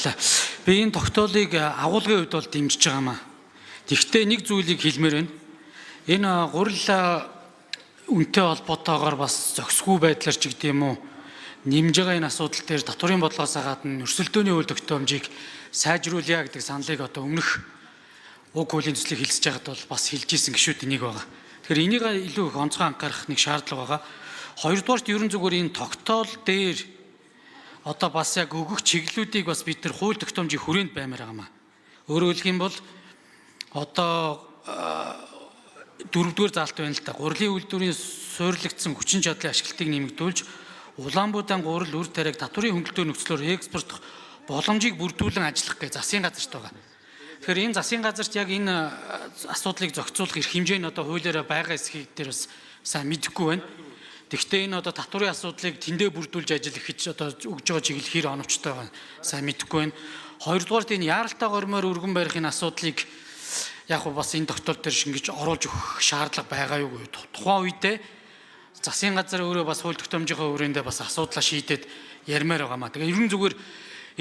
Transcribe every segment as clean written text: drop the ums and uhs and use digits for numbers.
баярлалаа. Би энэ тогтоолыг агуулгын хувьд бол дэмжиж байгаамаа. Тэгвэл нэг зүйлийг хэлмээр байна. Энэ гурил үнэтэй холбоотойгоор бас зохисгүй байдлаар ч гэдэг юм уу нэмж байгаа энэ асуудал дээр татварын бодлогоос гадна өрсөлдөөний үйл тогтоомжийг сайжруулъя гэдэг саналыг одоо өмнөх уг хуулийн төслийг хэлсэж байгаад бол бас хэлж исэн гишүүд энийг байгаа. Тэгэхээр энийг илүү их онцгой анхаарах нэг шаардлага байгаа. Хоёрдугаарт ерөн зүгээр энэ тогтоол дээр одоо бас яг өгөх чиглэлүүдийг бас бид нар хууль тогтоомжийн хүрээнд баймаар байгаамаа. Өөрөөр хэлэх юм бол одоо дөрөвдүгээр заалт байна л да. Гурилын үйлдвэрийн суйрлагдсан хүчин чадлын ашиглалтыг нэмэгдүүлж Улаанбуудайн гурил үр тариаг татварын хөнгөлөлтөөр нөхцлөөр экспорт боломжийг бүрдүүлэн ажиллах гэж засгийн газарт байгаа. Тэгэхээр энэ засгийн газарт яг энэ асуудлыг зохицуулах эрх хэмжээ нь одоо хуулиараа байгаа эсхийг дээр бас сайн мэдэхгүй байна. Тэгвэл энэ одоо татварын асуудлыг тэндээ бүрдүүлж ажиллах гэж одоо өгж байгаа чиглэл хэр оновчтой байгаа сайн мэдэхгүй байна. Хоёрдугаарт энэ яаралтай гормоор өргөн барихын асуудлыг яг бас энэ тогтоол дээр шингэж оруулж өгөх шаардлага байгаа юу гэвэл тухайн үедээ засгийн газар өөрөө бас хууль тогтоомжийнхаа хүрээндээ бас асуудлаа шийдээд ярмаар байгаамаа. Тэгээ ерөн зүгээр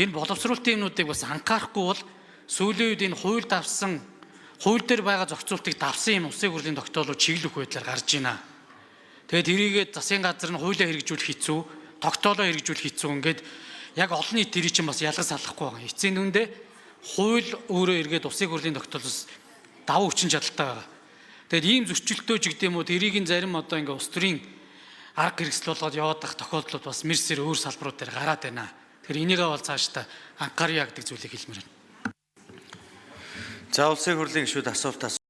энэ боловсруулалтын юмнуудыг бас анхаарахгүй бол сүүлийн үед энэ хууль дээр байгаа зохицуултыг давсан юм улсын хурлын тогтоолууд чиглэх байдлаар гарч байна. Тэгээд тэрийгээ засгийн газар нь хуулиа хэрэгжүүлэх хэцүү, тогтоолоо хэрэгжүүлэх хэцүү ингээд яг олон нийт тэрий чинь бас ялгаж салахгүй байгаа. Эцсийн дүндээ хууль өөрөө эргээд улсын хурлын тогтоолоос давуу хүчин чадалтай байгаа. Тэгээд ийм зөрчилтөө ч гэдэм үү тэрийг зарим одоо ингээ улс төрийн арга хэрэгсэл болгоод яваад байх тохиолдлууд бас мэрсээр өөр салбарууд дээр гараад байна. Тэгэхээр энийгээ бол цаашдаа анхаарья гэдэг зүйлийг хэлмээр байна. За улсын хурлын гишүүд асуулт